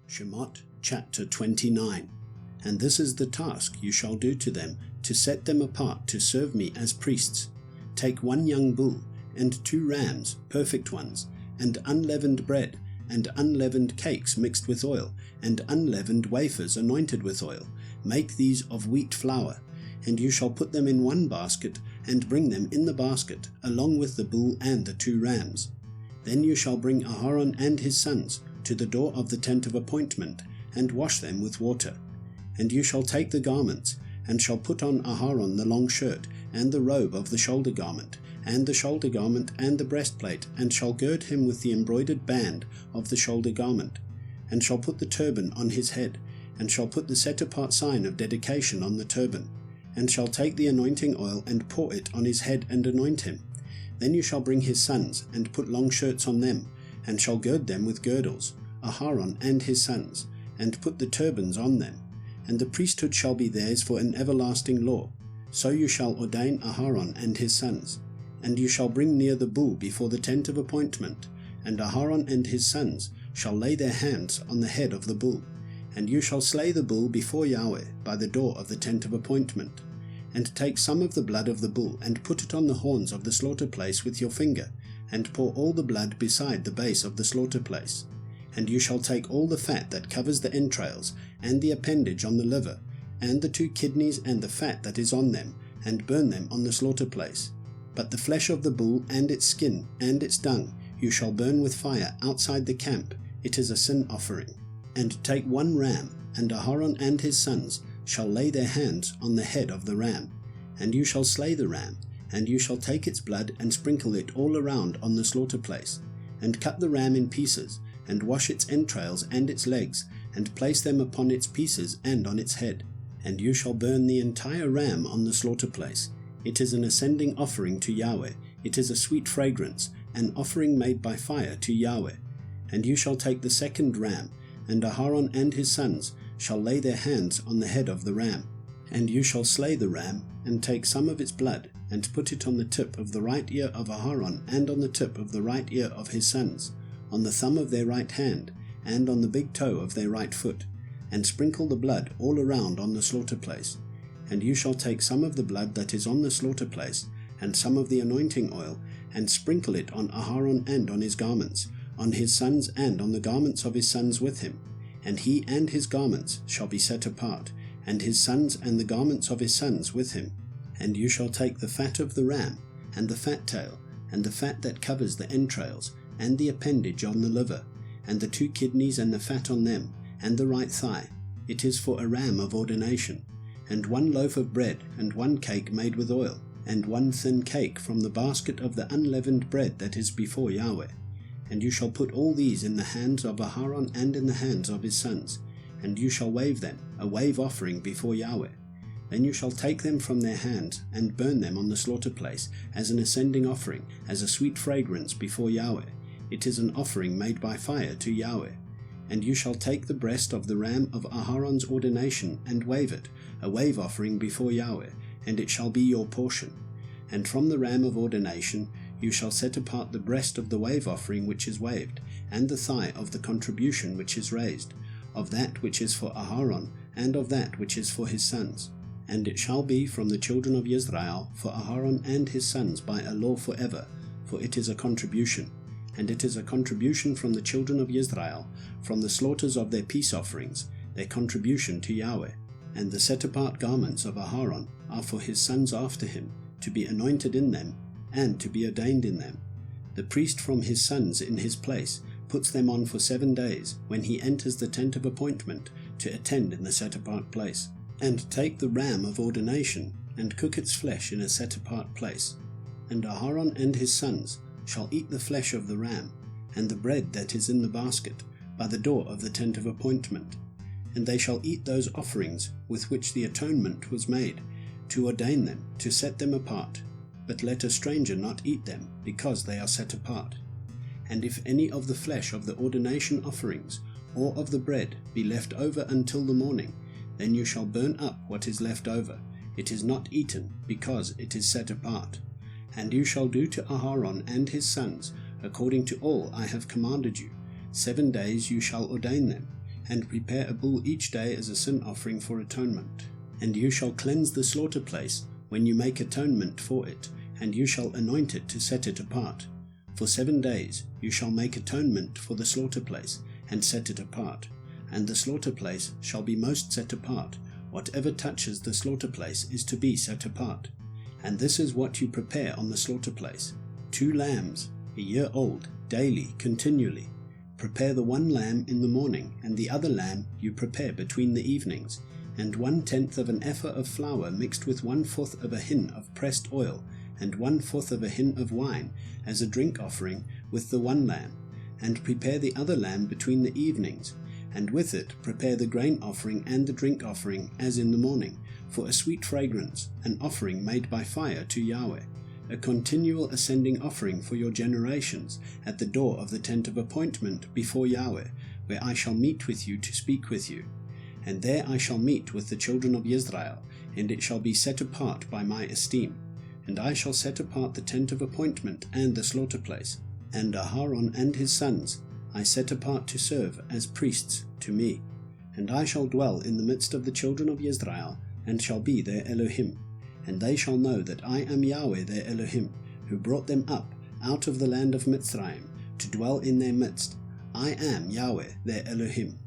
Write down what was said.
Shemoth chapter 29. And this is the task you shall do to them, to set them apart to serve me as priests. Take 1 young bull, and 2 rams, perfect ones, and unleavened bread, and unleavened cakes mixed with oil, and unleavened wafers anointed with oil. Make these of wheat flour. And you shall put them in 1 basket, and bring them in the basket, along with the bull and the 2 rams. Then you shall bring Aharon and his sons to the door of the tent of appointment, and wash them with water. And you shall take the garments, and shall put on Aharon the long shirt, and the robe of the shoulder garment, and the shoulder garment, and the breastplate, and shall gird him with the embroidered band of the shoulder garment, and shall put the turban on his head, and shall put the set-apart sign of dedication on the turban, and shall take the anointing oil, and pour it on his head, and anoint him. Then you shall bring his sons, and put long shirts on them, and shall gird them with girdles, Aharon and his sons, and put the turbans on them. And the priesthood shall be theirs for an everlasting law. So you shall ordain Aharon and his sons. And you shall bring near the bull before the tent of appointment, and Aharon and his sons shall lay their hands on the head of the bull. And you shall slay the bull before Yahweh by the door of the tent of appointment. And take some of the blood of the bull, and put it on the horns of the slaughter place with your finger, and pour all the blood beside the base of the slaughter place. And you shall take all the fat that covers the entrails, and the appendage on the liver, and the 2 kidneys and the fat that is on them, and burn them on the slaughter place. But the flesh of the bull and its skin and its dung you shall burn with fire outside the camp. It is a sin offering. And take 1 ram, and Aharon and his sons shall lay their hands on the head of the ram. And you shall slay the ram, and you shall take its blood and sprinkle it all around on the slaughter place, and cut the ram in pieces, and wash its entrails and its legs, and place them upon its pieces and on its head. And you shall burn the entire ram on the slaughter place. It is an ascending offering to Yahweh. It is a sweet fragrance, an offering made by fire to Yahweh. And you shall take the 2nd ram, and Aharon and his sons shall lay their hands on the head of the ram. And you shall slay the ram, and take some of its blood, and put it on the tip of the right ear of Aharon, and on the tip of the right ear of his sons, on the thumb of their right hand, and on the big toe of their right foot, and sprinkle the blood all around on the slaughter place. And you shall take some of the blood that is on the slaughter place, and some of the anointing oil, and sprinkle it on Aharon and on his garments, on his sons and on the garments of his sons with him. And he and his garments shall be set apart, and his sons and the garments of his sons with him. And you shall take the fat of the ram, and the fat tail, and the fat that covers the entrails, and the appendage on the liver, and the 2 kidneys and the fat on them, and the right thigh. It is for a ram of ordination. And 1 loaf of bread, and 1 cake made with oil, and 1 thin cake from the basket of the unleavened bread that is before Yahweh. And you shall put all these in the hands of Aharon and in the hands of his sons, and you shall wave them, a wave offering before Yahweh. Then you shall take them from their hands, and burn them on the slaughter place, as an ascending offering, as a sweet fragrance before Yahweh. It is an offering made by fire to Yahweh. And you shall take the breast of the ram of Aharon's ordination, and wave it, a wave offering before Yahweh, and it shall be your portion. And from the ram of ordination you shall set apart the breast of the wave offering which is waved, and the thigh of the contribution which is raised, of that which is for Aharon, and of that which is for his sons. And it shall be from the children of Israel for Aharon and his sons by a law forever, for it is a contribution. And it is a contribution from the children of Israel, from the slaughters of their peace offerings, their contribution to Yahweh. And the set-apart garments of Aharon are for his sons after him, to be anointed in them, and to be ordained in them. The priest from his sons in his place puts them on for 7 days, when he enters the tent of appointment, to attend in the set-apart place. And take the ram of ordination, and cook its flesh in a set-apart place. And Aharon and his sons shall eat the flesh of the ram, and the bread that is in the basket, by the door of the tent of appointment. And they shall eat those offerings with which the atonement was made, to ordain them, to set them apart. But let a stranger not eat them, because they are set apart. And if any of the flesh of the ordination offerings, or of the bread, be left over until the morning, then you shall burn up what is left over. It is not eaten, because it is set apart. And you shall do to Aharon and his sons according to all I have commanded you. 7 days you shall ordain them, and prepare a bull each day as a sin offering for atonement. And you shall cleanse the slaughter place when you make atonement for it, and you shall anoint it to set it apart. For 7 days you shall make atonement for the slaughter place, and set it apart. And the slaughter place shall be most set apart. Whatever touches the slaughter place is to be set apart. And this is what you prepare on the slaughter place: 2 lambs, a year old, daily, continually. Prepare the 1 lamb in the morning, and the other lamb you prepare between the evenings, and 1/10 of an ephah of flour mixed with 1/4 of a hin of pressed oil, and 1/4 of a hin of wine, as a drink offering with the 1 lamb. And prepare the other lamb between the evenings, and with it prepare the grain offering and the drink offering as in the morning, for a sweet fragrance, an offering made by fire to Yahweh, a continual ascending offering for your generations, at the door of the tent of appointment before Yahweh, where I shall meet with you to speak with you. And there I shall meet with the children of Israel, and it shall be set apart by my esteem. And I shall set apart the tent of appointment and the slaughter place, and Aharon and his sons I set apart to serve as priests to me. And I shall dwell in the midst of the children of Israel, and shall be their Elohim. And they shall know that I am Yahweh their Elohim, who brought them up out of the land of Mitzrayim, to dwell in their midst. I am Yahweh their Elohim.